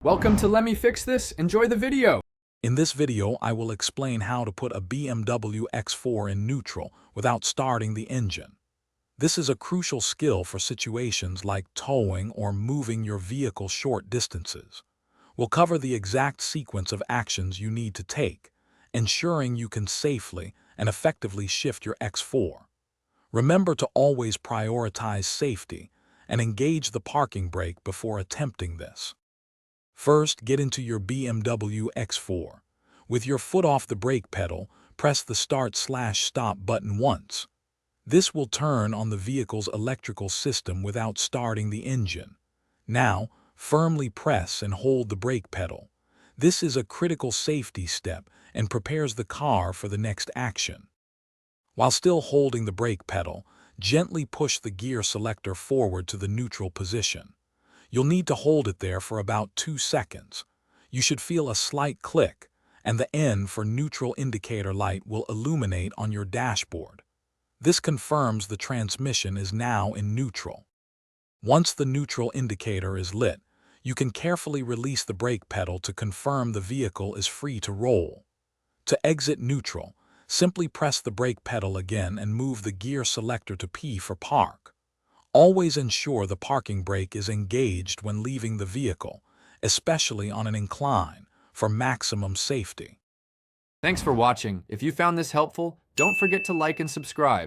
Welcome to Let Me Fix This. Enjoy the video. In this video, I will explain how to put a BMW X4 in neutral without starting the engine. This is a crucial skill for situations like towing or moving your vehicle short distances. We'll cover the exact sequence of actions you need to take, ensuring you can safely and effectively shift your X4. Remember to always prioritize safety and engage the parking brake before attempting this. First, get into your BMW X4. With your foot off the brake pedal, press the Start/Stop button once. This will turn on the vehicle's electrical system without starting the engine. Now, firmly press and hold the brake pedal. This is a critical safety step and prepares the car for the next action. While still holding the brake pedal, gently push the gear selector forward to the neutral position. You'll need to hold it there for about 2 seconds. You should feel a slight click, and the N for neutral indicator light will illuminate on your dashboard. This confirms the transmission is now in neutral. Once the neutral indicator is lit, you can carefully release the brake pedal to confirm the vehicle is free to roll. To exit neutral, simply press the brake pedal again and move the gear selector to P for park. Always ensure the parking brake is engaged when leaving the vehicle, especially on an incline, for maximum safety. Thanks for watching. If you found this helpful, don't forget to like and subscribe.